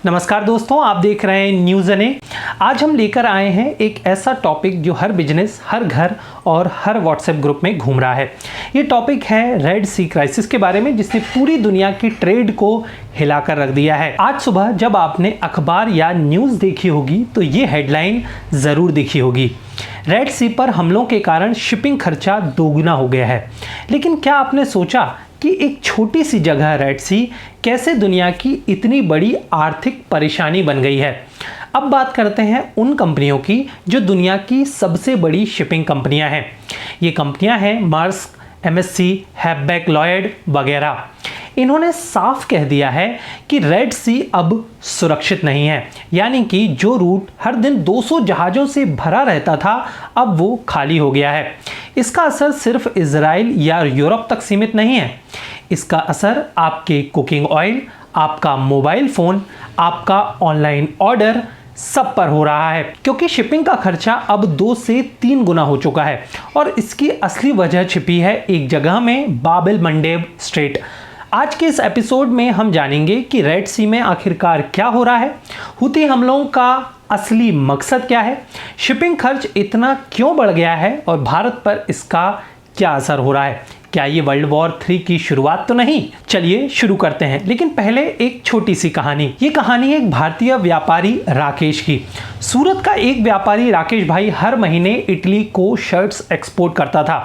नमस्कार दोस्तों, आप देख रहे हैं न्यूज़ अने। आज हम लेकर आए हैं एक ऐसा टॉपिक जो हर बिजनेस, हर घर और हर व्हाट्सएप ग्रुप में घूम रहा है। ये टॉपिक है रेड सी क्राइसिस के बारे में, जिसने पूरी दुनिया की ट्रेड को हिलाकर रख दिया है। आज सुबह जब आपने अखबार या न्यूज़ देखी होगी तो ये हेडलाइन ज़रूर देखी होगी। रेड सी पर हमलों के कारण शिपिंग खर्चा दोगुना हो गया है। लेकिन क्या आपने सोचा कि एक छोटी सी जगह रेड सी कैसे दुनिया की इतनी बड़ी आर्थिक परेशानी बन गई है। अब बात करते हैं उन कंपनियों की जो दुनिया की सबसे बड़ी शिपिंग कंपनियां हैं। ये कंपनियां हैं मार्स्क, एमएससी, हैपबैक, लॉयड वगैरह। इन्होंने साफ कह दिया है कि रेड सी अब सुरक्षित नहीं है, यानी कि जो रूट हर दिन 200 जहाज़ों से भरा रहता था अब वो खाली हो गया है। इसका असर सिर्फ इजराइल या यूरोप तक सीमित नहीं है। इसका असर आपके कुकिंग ऑयल, आपका मोबाइल फ़ोन, आपका ऑनलाइन ऑर्डर सब पर हो रहा है, क्योंकि शिपिंग का खर्चा अब 2 से 3 गुना हो चुका है। और इसकी असली वजह छिपी है एक जगह में, बाब एल मंडेब स्ट्रेट। आज के इस एपिसोड में हम जानेंगे कि रेड सी में आखिरकार क्या हो रहा है, हुती हमलों का असली मकसद क्या है, शिपिंग खर्च इतना क्यों बढ़ गया है और भारत पर इसका क्या असर हो रहा है। क्या ये वर्ल्ड वॉर 3 की शुरुआत तो नहीं? चलिए शुरू करते हैं, लेकिन पहले एक छोटी सी कहानी। ये कहानी एक भारतीय व्यापारी राकेश की। सूरत का एक व्यापारी राकेश भाई हर महीने इटली को शर्ट्स एक्सपोर्ट करता था।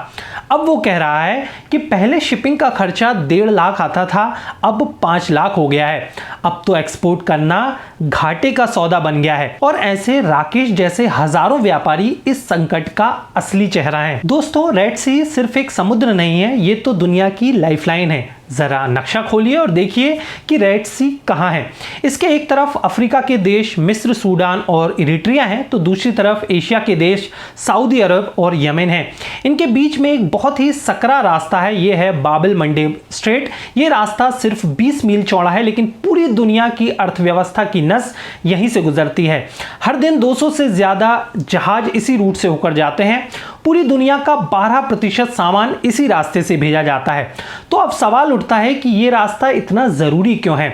अब वो कह रहा है कि पहले शिपिंग का खर्चा 1.5 लाख आता था, अब 5 लाख हो गया है। अब तो एक्सपोर्ट करना घाटे का सौदा बन गया है। और ऐसे राकेश जैसे हजारों व्यापारी इस संकट का असली चेहरा हैं। दोस्तों, रेड सी सिर्फ एक समुद्र नहीं है, ये तो दुनिया की लाइफलाइन है। जरा नक्शा खोलिए और देखिए कि रेड सी कहाँ है। इसके एक तरफ अफ्रीका के देश मिस्र, सूडान और इरिट्रिया हैं, तो दूसरी तरफ एशिया के देश सऊदी अरब और यमन हैं। इनके बीच में एक बहुत ही सकरा रास्ता है, ये है बाब एल मंडेब स्ट्रेट। ये रास्ता सिर्फ 20 मील चौड़ा है, लेकिन पूरी दुनिया की अर्थव्यवस्था की नस यहीं से गुजरती है। हर दिन 200 से ज़्यादा जहाज इसी रूट से होकर जाते हैं। पूरी दुनिया का 12% सामान इसी रास्ते से भेजा जाता है। तो अब सवाल उठता है कि ये रास्ता इतना ज़रूरी क्यों है?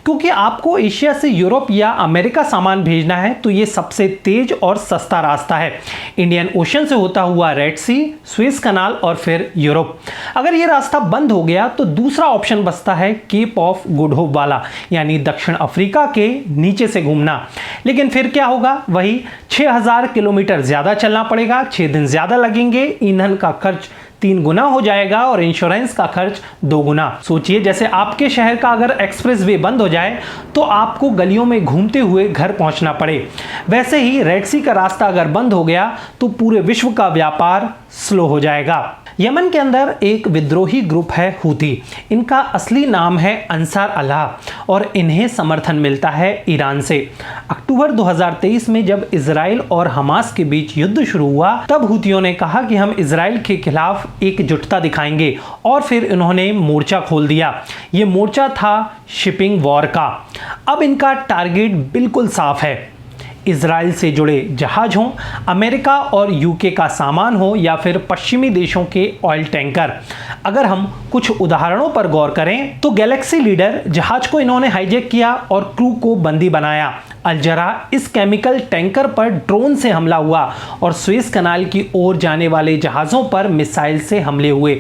क्योंकि आपको एशिया से यूरोप या अमेरिका सामान भेजना है तो ये सबसे तेज और सस्ता रास्ता है। इंडियन ओशन से होता हुआ रेड सी, स्वेज कनाल और फिर यूरोप। अगर ये रास्ता बंद हो गया तो दूसरा ऑप्शन बचता है केप ऑफ गुड होप वाला, यानी दक्षिण अफ्रीका के नीचे से घूमना। लेकिन फिर क्या होगा? वही 6000 किलोमीटर ज़्यादा चलना पड़ेगा, 6 दिन ज़्यादा लगेंगे, ईंधन का खर्च 3 गुना हो जाएगा और इंश्योरेंस का खर्च 2 गुना। सोचिए, जैसे आपके शहर का अगर एक्सप्रेस वे बंद हो जाए तो आपको गलियों में घूमते हुए घर पहुंचना पड़े, वैसे ही रेड सी का रास्ता अगर बंद हो गया तो पूरे विश्व का व्यापार स्लो हो जाएगा। यमन के अंदर एक विद्रोही ग्रुप है हुती। इनका असली नाम है अंसार अल्लाह और इन्हें समर्थन मिलता है ईरान से। अक्टूबर 2023 में जब इजराइल और हमास के बीच युद्ध शुरू हुआ, तब हुतियों ने कहा कि हम इजराइल के खिलाफ एकजुटता दिखाएंगे और फिर इन्होंने मोर्चा खोल दिया। ये मोर्चा था शिपिंग वॉर का। अब इनका टारगेट बिल्कुल साफ है। इजराइल से जुड़े जहाज हों, अमेरिका और यूके का सामान हो या फिर पश्चिमी देशों के ऑयल टैंकर। अगर हम कुछ उदाहरणों पर गौर करें तो गैलेक्सी लीडर जहाज को इन्होंने हाईजैक किया और क्रू को बंदी बनाया। अलजरा इस केमिकल टैंकर पर ड्रोन से हमला हुआ और स्वेज कनाल की ओर जाने वाले जहाज़ों पर मिसाइल से हमले हुए।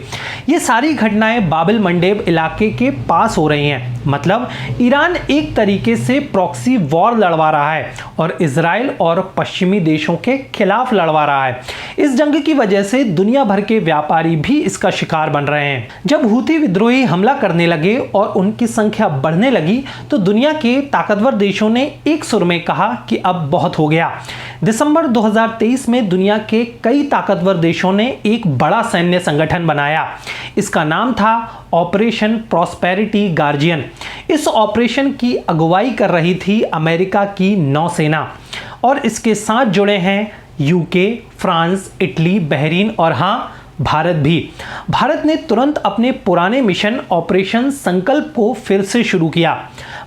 ये सारी घटनाएं बाब एल मंडेब इलाके के पास हो रही हैं। मतलब ईरान एक तरीके से प्रॉक्सी वॉर लड़वा रहा है और इजराइल और पश्चिमी देशों के खिलाफ लड़वा रहा है। इस जंग की वजह से दुनिया भर के व्यापारी भी इसका शिकार बन रहे हैं। जब हुती विद्रोही हमला करने लगे और उनकी संख्या बढ़ने लगी तो दुनिया के ताकतवर देशों ने एक सुर में कहा कि अब बहुत हो गया। दिसंबर 2023 में दुनिया के कई ताकतवर देशों ने एक बड़ा सैन्य संगठन बनाया। इसका नाम था ऑपरेशन प्रॉस्पेरिटी गार्जियन। इस ऑपरेशन की अगुवाई कर रही थी अमेरिका की नौसेना और इसके साथ जुड़े हैं यूके, फ्रांस, इटली, बहरीन और हाँ, भारत भी। भारत ने तुरंत अपने पुराने मिशन ऑपरेशन संकल्प को फिर से शुरू किया।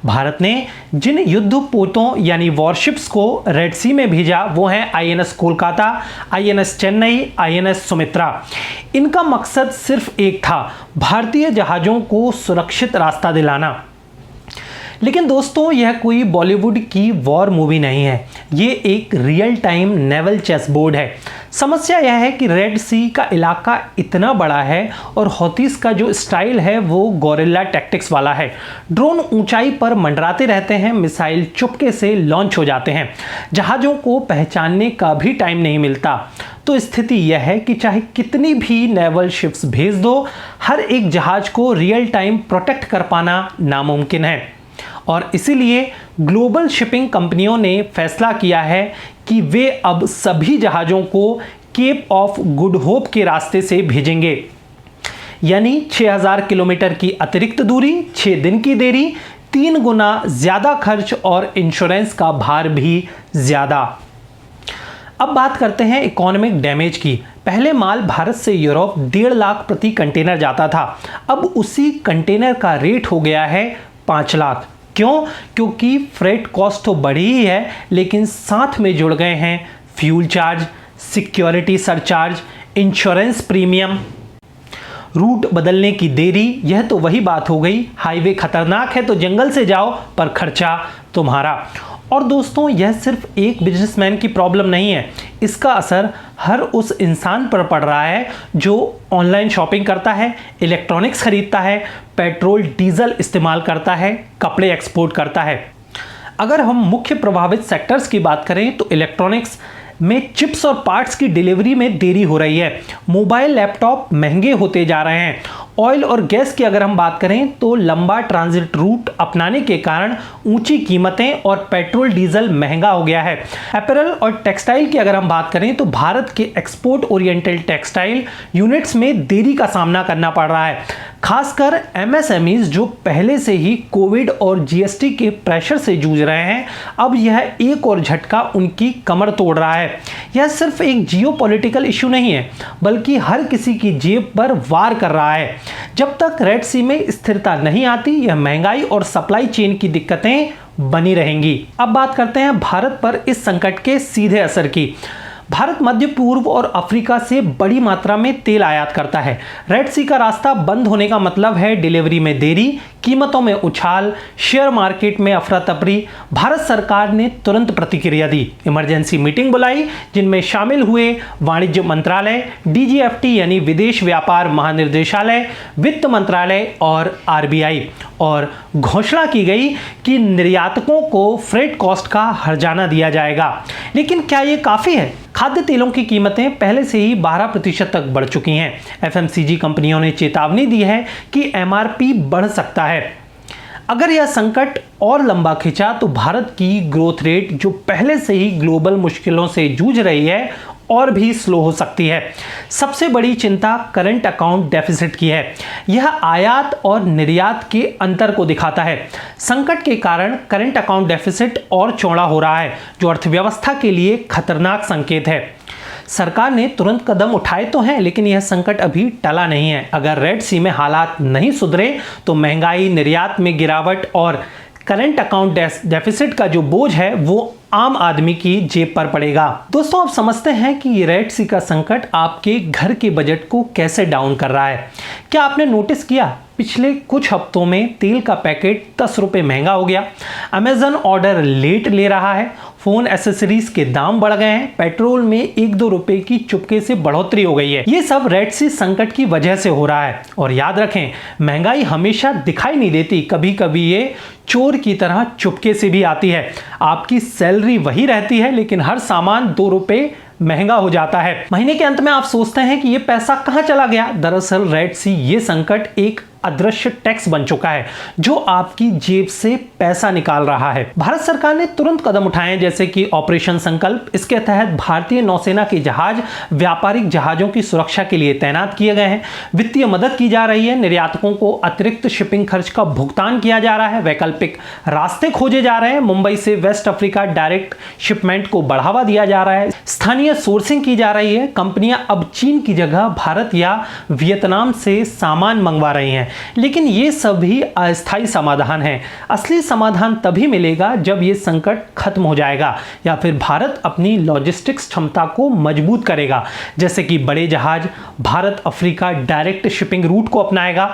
भारत ने जिन युद्धपोतों यानी वॉरशिप्स को रेड सी में भेजा वो हैं INS Kolkata, INS Chennai, INS Sumitra. इनका मकसद सिर्फ एक था, भारतीय जहाज़ों को सुरक्षित रास्ता दिलाना। लेकिन दोस्तों यह कोई बॉलीवुड की वॉर मूवी नहीं है, ये एक real time naval chess board है। समस्या यह है कि रेड सी का इलाका इतना बड़ा है और हौतीस का जो स्टाइल है वो गोरिल्ला टैक्टिक्स वाला है। ड्रोन ऊंचाई पर मंडराते रहते हैं, मिसाइल चुपके से लॉन्च हो जाते हैं, जहाज़ों को पहचानने का भी टाइम नहीं मिलता। तो स्थिति यह है कि चाहे कितनी भी नेवल शिप्स भेज दो, हर एक जहाज को रियल टाइम प्रोटेक्ट कर पाना नामुमकिन है। और इसीलिए ग्लोबल शिपिंग कंपनियों ने फैसला किया है कि वे अब सभी जहाज़ों को केप ऑफ गुड होप के रास्ते से भेजेंगे, यानी 6000 किलोमीटर की अतिरिक्त दूरी, 6 दिन की देरी, 3 गुना ज़्यादा खर्च और इंश्योरेंस का भार भी ज़्यादा। अब बात करते हैं इकोनॉमिक डैमेज की। पहले माल भारत से यूरोप 1.5 लाख प्रति कंटेनर जाता था, अब उसी कंटेनर का रेट हो गया है 5 लाख। क्यों? क्योंकि फ्रेट कॉस्ट तो बढ़ी ही है, लेकिन साथ में जुड़ गए हैं fuel charge, security surcharge, insurance premium, route बदलने की देरी। यह तो वही बात हो गई, हाईवे खतरनाक है तो जंगल से जाओ, पर खर्चा तुम्हारा। और दोस्तों यह सिर्फ एक बिजनेसमैन की प्रॉब्लम नहीं है, इसका असर हर उस इंसान पर पड़ रहा है जो ऑनलाइन शॉपिंग करता है, इलेक्ट्रॉनिक्स खरीदता है, पेट्रोल डीजल इस्तेमाल करता है, कपड़े एक्सपोर्ट करता है। अगर हम मुख्य प्रभावित सेक्टर्स की बात करें तो इलेक्ट्रॉनिक्स में चिप्स और पार्ट्स की डिलीवरी में देरी हो रही है, मोबाइल लैपटॉप महंगे होते जा रहे हैं। ऑयल और गैस की अगर हम बात करें तो लंबा ट्रांजिट रूट अपनाने के कारण ऊंची कीमतें और पेट्रोल डीजल महंगा हो गया है। अपैरल और टेक्सटाइल की अगर हम बात करें तो भारत के एक्सपोर्ट ओरिएंटेड टेक्सटाइल यूनिट्स में देरी का सामना करना पड़ रहा है, खासकर एमएसएमईज जो पहले से ही कोविड और जीएसटी के प्रेशर से जूझ रहे हैं। अब यह एक और झटका उनकी कमर तोड़ रहा है। यह सिर्फ एक जियोपॉलिटिकल इशू नहीं है, बल्कि हर किसी की जेब पर वार कर रहा है। जब तक रेड सी में स्थिरता नहीं आती, यह महंगाई और सप्लाई चेन की दिक्कतें बनी रहेंगी। अब बात करते हैं भारत पर इस संकट के सीधे असर की। भारत मध्य पूर्व और अफ्रीका से बड़ी मात्रा में तेल आयात करता है। रेड सी का रास्ता बंद होने का मतलब है डिलीवरी में देरी, कीमतों में उछाल, शेयर मार्केट में अफरा तफरी। भारत सरकार ने तुरंत प्रतिक्रिया दी, इमरजेंसी मीटिंग बुलाई, जिनमें शामिल हुए वाणिज्य मंत्रालय, डीजीएफटी यानी विदेश व्यापार महानिर्देशालय, वित्त मंत्रालय और आरबीआई, और घोषणा की गई कि निर्यातकों को फ्रेट कॉस्ट का हर्जाना दिया जाएगा। लेकिन क्या ये काफ़ी है? खाद्य तेलों की कीमतें पहले से ही 12% तक बढ़ चुकी हैं। एफएमसीजी कंपनियों ने चेतावनी दी है कि एमआरपी बढ़ सकता है। अगर यह संकट और लंबा खिंचा तो भारत की ग्रोथ रेट, जो पहले से ही ग्लोबल मुश्किलों से जूझ रही है, और भी स्लो हो सकती है। सबसे बड़ी चिंता करंट अकाउंट डेफिसिट की है। यह आयात और निर्यात के अंतर को दिखाता है। संकट के कारण करंट अकाउंट डेफिसिट और चौड़ा हो रहा है, जो अर्थव्यवस्था के लिए खतरनाक संकेत है। सरकार ने तुरंत कदम उठाए तो हैं, लेकिन यह संकट अभी टला नहीं है। अगर रेड सी में हालात नहीं सुधरे तो महंगाई, निर्यात में गिरावट और करंट अकाउंट डेफिसिट का जो बोझ है वो आम आदमी की जेब पर पड़ेगा। दोस्तों, अब समझते हैं कि ये रेड सी का संकट आपके घर के बजट को कैसे डाउन कर रहा है। क्या आपने नोटिस किया, पिछले कुछ हफ्तों में तेल का पैकेट 10 रुपये महंगा हो गया, अमेजन ऑर्डर लेट ले रहा है, फोन एसेसरीज के दाम बढ़ गए हैं, पेट्रोल में 1-2 रुपए की चुपके से बढ़ोतरी हो गई है। ये सब रेड सी संकट की वजह से हो रहा है। और याद रखें, महंगाई हमेशा दिखाई नहीं देती, कभी कभी ये चोर की तरह चुपके से भी आती है। आपकी सैलरी वही रहती है, लेकिन हर सामान 2 रुपए महंगा हो जाता है। महीने के अंत में आप सोचते हैं कि ये पैसा कहां चला गया। दरअसल रेड सी ये संकट एक अदृश्य टैक्स बन चुका है, जो आपकी जेब से पैसा निकाल रहा है। भारत सरकार ने तुरंत कदम उठाए हैं, जैसे कि ऑपरेशन संकल्प। इसके तहत भारतीय नौसेना के जहाज व्यापारिक जहाजों की सुरक्षा के लिए तैनात किए गए हैं। वित्तीय मदद की जा रही है, निर्यातकों को अतिरिक्त शिपिंग खर्च का भुगतान किया जा रहा है, वैकल्पिक रास्ते खोजे जा रहे हैं, मुंबई से वेस्ट अफ्रीका डायरेक्ट शिपमेंट को बढ़ावा दिया जा रहा है, स्थानीय सोर्सिंग की जा रही है। कंपनियां अब चीन की जगह भारत या वियतनाम से सामान मंगवा रही हैं। लेकिन ये सभी अस्थायी समाधान हैं। असली समाधान तभी मिलेगा जब ये संकट खत्म हो जाएगा, या फिर भारत अपनी लॉजिस्टिक्स क्षमता को मजबूत करेगा, जैसे कि बड़े जहाज, Bharat Africa direct shipping root को अपनाएगा,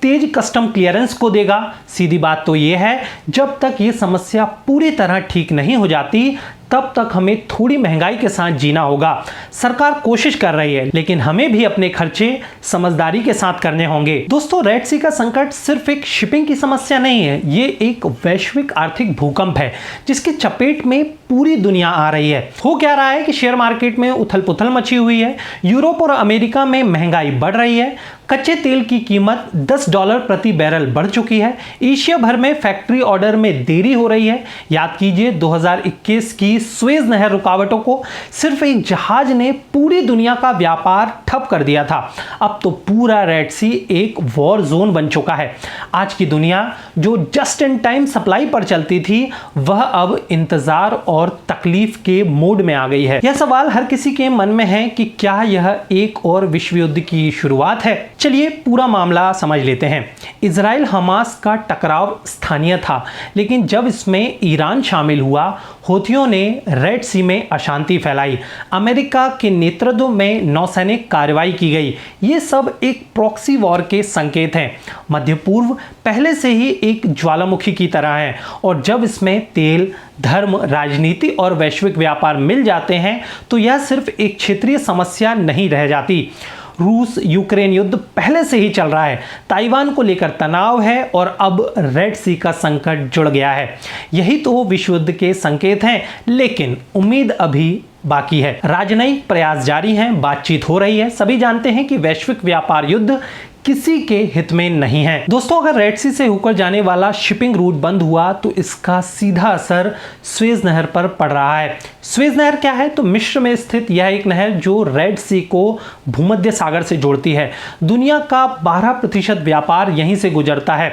तेज कस्टम क्लियरेंस को देगा? सीधी बात तो यह है, जब तक ये समस्या पूरी तरह ठीक नहीं हो जाती तब तक हमें थोड़ी महंगाई के साथ जीना होगा। सरकार कोशिश कर रही है, लेकिन हमें भी अपने खर्चे समझदारी के साथ करने होंगे। दोस्तों, रेड सी का संकट सिर्फ एक शिपिंग की समस्या नहीं है, ये एक वैश्विक आर्थिक भूकंप है जिसकी चपेट में पूरी दुनिया आ रही है। हो क्या रहा है कि शेयर मार्केट में उथल पुथल मची हुई है, यूरोप और अमेरिका में महंगाई बढ़ रही है, कच्चे तेल की कीमत $10 प्रति बैरल बढ़ चुकी है, एशिया भर में फैक्ट्री ऑर्डर में देरी हो रही है। याद कीजिए 2021 की सुएज नहर रुकावटों को सिर्फ एक जहाज ने पूरी दुनिया का व्यापार ठप कर दिया था। अब तो पूरा रेड सी एक वॉर जोन बन चुका है। आज की दुनिया जो जस्ट इन टाइम सप्लाई पर चलती थी, वह अब इंतजार और तकलीफ के मोड में आ गई है। यह सवाल हर किसी के मन में है कि क्या यह एक और विश्व युद्ध की शुरुआत है? चलिए पूरा मामला समझ लेते हैं। इजराइल हमास का टकराव स्थानीय था, लेकिन जब इसमें ईरान शामिल हुआ, हूथियों ने रेड सी में अशांति फैलाई, अमेरिका के नेतृत्व में नौसैनिक कार्रवाई की गई। ये सब एक प्रॉक्सी वॉर के संकेत हैं। मध्य पूर्व पहले से ही एक ज्वालामुखी की तरह है, और जब इसमें तेल, धर्म, राजनीति और वैश्विक व्यापार मिल जाते हैं तो यह सिर्फ एक क्षेत्रीय समस्या नहीं रह जाती। रूस यूक्रेन युद्ध पहले से ही चल रहा है, ताइवान को लेकर तनाव है, और अब रेड सी का संकट जुड़ गया है। यही तो विश्व युद्ध के संकेत हैं, लेकिन उम्मीद अभी बाकी है। राजनयिक प्रयास जारी हैं, बातचीत हो रही है। सभी जानते हैं कि वैश्विक व्यापार युद्ध किसी के हित में नहीं है। दोस्तों, अगर रेड सी से होकर जाने वाला शिपिंग रूट बंद हुआ तो इसका सीधा असर सुएज नहर पर पड़ रहा है। सुएज नहर क्या है? तो मिस्र में स्थित यह एक नहर जो रेड सी को भूमध्य सागर से जोड़ती है। दुनिया का 12% व्यापार यहीं से गुजरता है।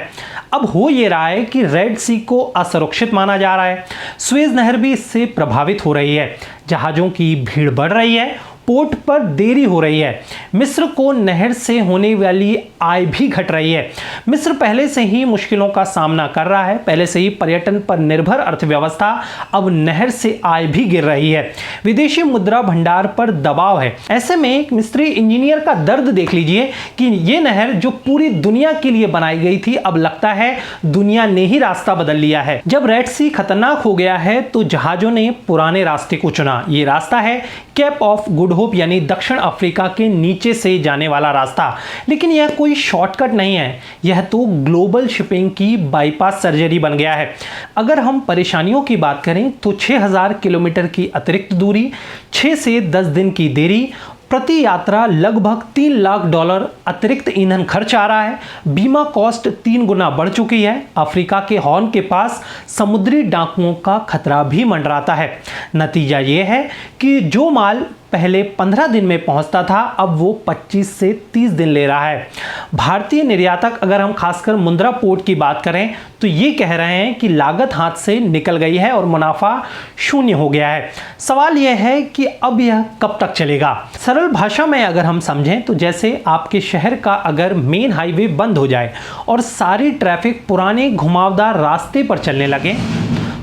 अब हो ये रहा है कि रेड सी को असुरक्षित माना जा रहा है। सुएज नहर भी इससे प्रभावित हो रही है। जहाजों की भीड़ बढ़ रही है, पोर्ट पर देरी हो रही है। मिस्र को नहर से होने वाली आय भी घट रही है। मिस्र पहले से ही मुश्किलों का सामना कर रहा है। पहले से ही पर्यटन पर निर्भर अर्थव्यवस्था अब नहर से आय भी गिर रही है। विदेशी मुद्रा भंडार पर दबाव है। ऐसे में एक मिस्त्री इंजीनियर का दर्द देख लीजिए कि ये नहर जो पूरी दुनिया के लिए बनाई गई थी, अब लगता है दुनिया ने ही रास्ता बदल लिया है। जब रेड सी खतरनाक हो गया है तो जहाजों ने पुराने रास्ते को चुना। ये रास्ता है केप ऑफ गुड होप, यानी दक्षिण अफ्रीका के नीचे से जाने वाला रास्ता। लेकिन यह कोई शॉर्टकट नहीं है, यह तो ग्लोबल शिपिंग की बाईपास सर्जरी बन गया है। अगर हम परेशानियों की बात करें तो 6000 किलोमीटर की अतिरिक्त दूरी, 6 से 10 दिन की देरी, प्रति यात्रा लगभग $3 लाख अतिरिक्त ईंधन खर्च आ रहा है। बीमा कॉस्ट 3 गुना बढ़ चुकी है। अफ्रीका के हॉर्न के पास समुद्री डाकुओं का खतरा भी मंडराता है। नतीजा ये है कि जो माल पहले 15 दिन में पहुंचता था, अब वो 25 से 30 दिन ले रहा है। भारतीय निर्यातक, अगर हम खासकर मुंद्रा पोर्ट की बात करें, तो ये कह रहे हैं कि लागत हाथ से निकल गई है और मुनाफा शून्य हो गया है। सवाल यह है कि अब यह कब तक चलेगा? सरल भाषा में अगर हम समझें तो जैसे आपके शहर का अगर मेन हाईवे बंद हो जाए और सारी ट्रैफिक पुराने घुमावदार रास्ते पर चलने लगे,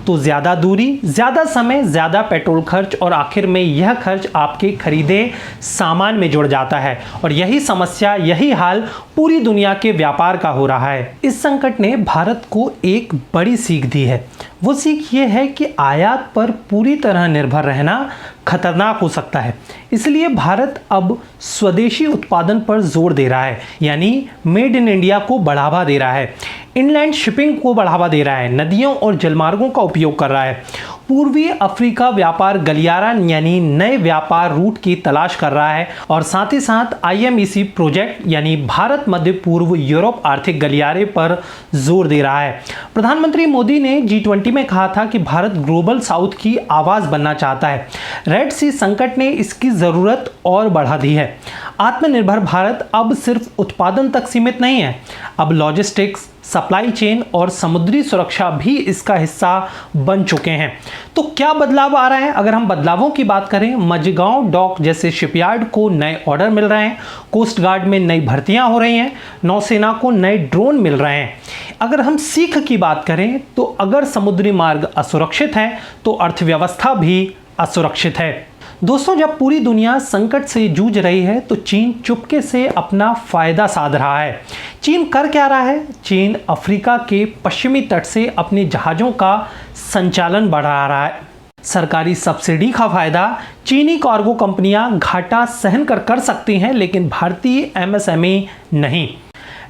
तो ज़्यादा दूरी, ज़्यादा समय, ज़्यादा पेट्रोल खर्च, और आखिर में यह खर्च आपके खरीदे सामान में जुड़ जाता है। और यही समस्या, यही हाल पूरी दुनिया के व्यापार का हो रहा है। इस संकट ने भारत को एक बड़ी सीख दी है। वो सीख ये है कि आयात पर पूरी तरह निर्भर रहना खतरनाक हो सकता है। इसलिए भारत अब स्वदेशी उत्पादन पर जोर दे रहा है, यानी मेड इन इंडिया को बढ़ावा दे रहा है, इनलैंड शिपिंग को बढ़ावा दे रहा है, नदियों और जलमार्गों का उपयोग कर रहा है, पूर्वी अफ्रीका व्यापार गलियारा यानी नए व्यापार रूट की तलाश कर रहा है, और साथ ही साथ IMEC प्रोजेक्ट यानी भारत मध्य पूर्व यूरोप आर्थिक गलियारे पर जोर दे रहा है। प्रधानमंत्री मोदी ने G20 में कहा था कि भारत ग्लोबल साउथ की आवाज बनना चाहता है। रेड सी संकट ने इसकी जरूरत और बढ़ा दी है। आत्मनिर्भर भारत अब सिर्फ उत्पादन तक सीमित नहीं है, अब लॉजिस्टिक्स, सप्लाई चेन और समुद्री सुरक्षा भी इसका हिस्सा बन चुके हैं। तो क्या बदलाव आ रहा है? अगर हम बदलावों की बात करें, मझगांव डॉक जैसे शिपयार्ड को नए ऑर्डर मिल रहे हैं, कोस्ट गार्ड में नई भर्तियां हो रही हैं, नौसेना को नए ड्रोन मिल रहे हैं। अगर हम सीख की बात करें तो अगर समुद्री मार्ग असुरक्षित है तो अर्थव्यवस्था भी असुरक्षित है। दोस्तों, जब पूरी दुनिया संकट से जूझ रही है तो चीन चुपके से अपना फायदा साध रहा है। चीन कर क्या रहा है? चीन अफ्रीका के पश्चिमी तट से अपने जहाज़ों का संचालन बढ़ा रहा है। सरकारी सब्सिडी का फायदा चीनी कार्गो कंपनियां घाटा सहन कर सकती हैं, लेकिन भारतीय एमएसएमई नहीं।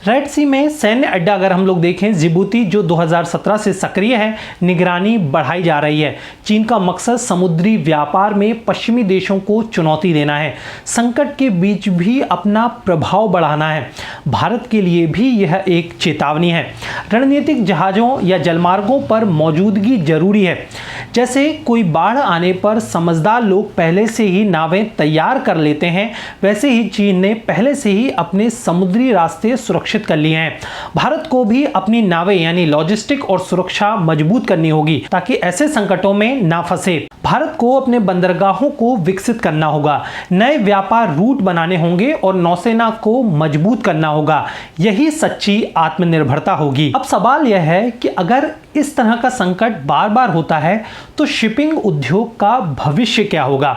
रेड सी में सैन्य अड्डा अगर हम लोग देखें, जिबूती जो 2017 से सक्रिय है, निगरानी बढ़ाई जा रही है। चीन का मकसद समुद्री व्यापार में पश्चिमी देशों को चुनौती देना है, संकट के बीच भी अपना प्रभाव बढ़ाना है। भारत के लिए भी यह एक चेतावनी है। रणनीतिक जहाज़ों या जलमार्गों पर मौजूदगी जरूरी है। जैसे कोई बाढ़ आने पर समझदार लोग पहले से ही नावें तैयार कर लेते हैं, वैसे ही चीन ने पहले से ही अपने समुद्री रास्ते सुरक्षित कर लिए हैं। भारत को भी अपनी नावें यानी लॉजिस्टिक और सुरक्षा मजबूत करनी होगी ताकि ऐसे संकटों में ना फंसे। भारत को अपने बंदरगाहों को विकसित करना होगा, नए व्यापार रूट बनाने होंगे और नौसेना को मजबूत करना होगा। यही सच्ची आत्मनिर्भरता होगी। अब सवाल यह है कि अगर इस तरह का संकट बार बार होता है तो शिपिंग उद्योग का भविष्य क्या होगा?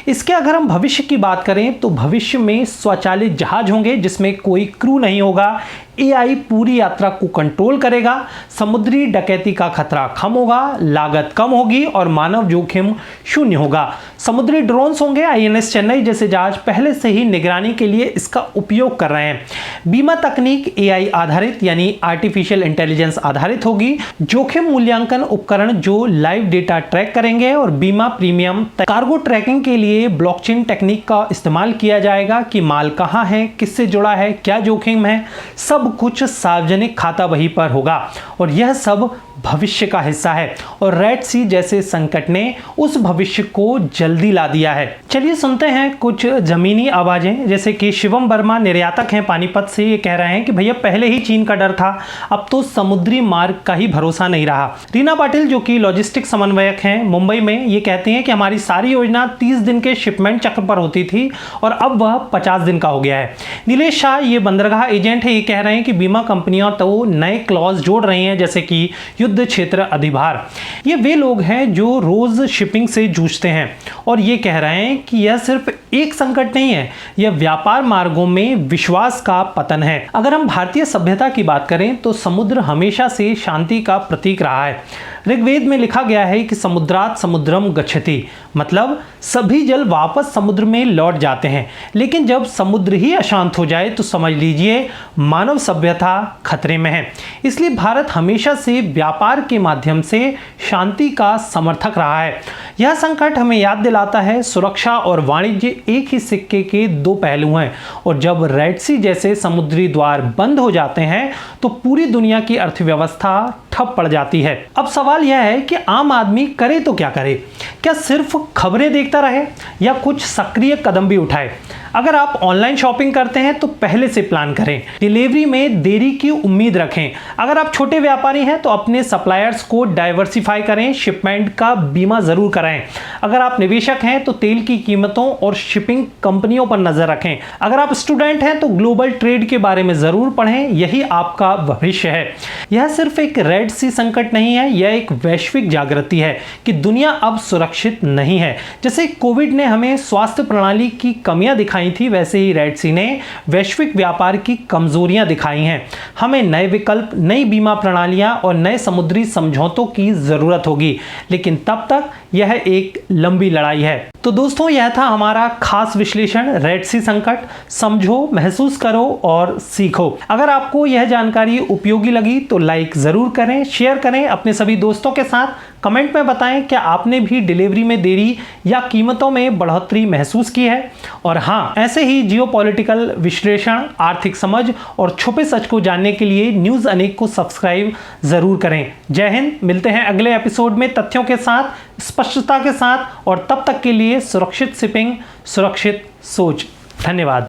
इसके अगर हम भविष्य की बात करें तो भविष्य में स्वचालित जहाज होंगे जिसमें कोई क्रू नहीं होगा। एआई पूरी यात्रा को कंट्रोल करेगा। समुद्री डकैती का खतरा कम होगा, लागत कम होगी और मानव जोखिम शून्य होगा। समुद्री ड्रोन्स होंगे। आईएनएस चेन्नई जैसे जहाज पहले से ही निगरानी के लिए इसका उपयोग कर रहे हैं। बीमा तकनीक एआई आधारित यानी आर्टिफिशियल इंटेलिजेंस आधारित होगी। जोखिम मूल्यांकन उपकरण जो लाइव डेटा ट्रैक करेंगे और बीमा प्रीमियम। कार्गो ट्रैकिंग के लिए ब्लॉकचेन टेक्निक का इस्तेमाल किया जाएगा कि माल कहाँ है, किससे जुड़ा है, क्या जोखिम है, सब कुछ सार्वजनिक खाता वही पर होगा और यह सब भविष्य का हिस्सा है। और रेड सी जैसे संकट ने उस भविष्य को जल्दी ला दिया है। चलिए सुनते हैं कुछ जमीनी आवाजें, जैसे कि शिवम वर्मा निर्यातक हैं पानीपत से। ये कह रहे हैं कि भैया पहले ही चीन का डर था, अब तो समुद्री मार्ग का ही भरोसा नहीं रहा। रीना पाटिल जो कि लॉजिस्टिक समन्वयक हैं मुंबई में, ये कहते हैं कि हमारी सारी योजना 30 दिन के शिपमेंट चक्र पर होती थी और अब वह 50 दिन का हो गया है। नीलेश शाह ये बंदरगाह एजेंट है, ये कह रहे हैं कि बीमा कंपनियां तो नए क्लॉज जोड़ रही हैं जैसे कि युद्ध क्षेत्र अधिभार। ये वे लोग हैं जो रोज शिपिंग से जूझते हैं और ये कह रहे हैं कि यह सिर्फ एक संकट नहीं है, यह व्यापार मार्गों में विश्वास का पतन है। अगर हम भारतीय सभ्यता की बात करें तो समुद्र हमेशा से शांति का प्रतीक रहा है। ऋग्वेद में लिखा गया है कि समुद्रात समुद्रम गच्छति, मतलब सभी जल वापस समुद्र में लौट जाते हैं। लेकिन जब समुद्र ही अशांत हो जाए तो समझ लीजिए मानव सभ्यता खतरे में है। इसलिए भारत हमेशा से व्यापार के माध्यम से शांति का समर्थक रहा है। यह संकट हमें याद दिलाता है सुरक्षा और वाणिज्य एक ही सिक्के के दो पहलू हैं और जब रेड सी जैसे समुद्री द्वार बंद हो जाते हैं तो पूरी दुनिया की अर्थव्यवस्था ठप पड़ जाती है। अब सवाल यह है कि आम आदमी करे तो क्या करे? क्या सिर्फ खबरें देखता रहे या कुछ सक्रिय कदम भी उठाए? अगर आप ऑनलाइन शॉपिंग करते हैं तो पहले से प्लान करें, डिलीवरी में देरी की उम्मीद रखें। अगर आप छोटे व्यापारी हैं तो अपने सप्लायर्स को डाइवर्सिफाई करें, शिपमेंट का बीमा जरूर कराएं। अगर आप निवेशक हैं तो तेल की कीमतों और शिपिंग कंपनियों पर नजर रखें। अगर आप स्टूडेंट हैं तो ग्लोबल ट्रेड के बारे में जरूर पढ़ें, यही आपका भविष्य है। यह सिर्फ एक रेड सी संकट नहीं है, यह एक वैश्विक जागृति है कि दुनिया अब सुरक्षित नहीं है। जैसे कोविड ने हमें स्वास्थ्य प्रणाली की कमियां दिखाई थी, वैसे ही रेड सी ने वैश्विक व्यापार की कमजोरियां दिखाई हैं। हमें नए विकल्प, नई बीमा प्रणालियां और नए समुद्री समझौतों की जरूरत होगी, लेकिन तब तक यह एक लंबी लड़ाई है। तो दोस्तों, यह था हमारा खास विश्लेषण रेड सी संकट। समझो, महसूस करो और सीखो। अगर आपको यह जानकारी उपयोगी लगी तो लाइक जरूर करें, शेयर करें अपने सभी दोस्तों के साथ। कमेंट में बताएं क्या आपने भी डिलीवरी में देरी या कीमतों में बढ़ोतरी महसूस की है। और हाँ, ऐसे ही जियोपॉलिटिकल विश्लेषण, आर्थिक समझ और छुपे सच को जानने के लिए न्यूज़ अनेक को सब्सक्राइब जरूर करें। जय हिंद। मिलते हैं अगले एपिसोड में तथ्यों के साथ, स्पष्टता के साथ, और तब तक के लिए सुरक्षित शिपिंग, सुरक्षित सोच। धन्यवाद।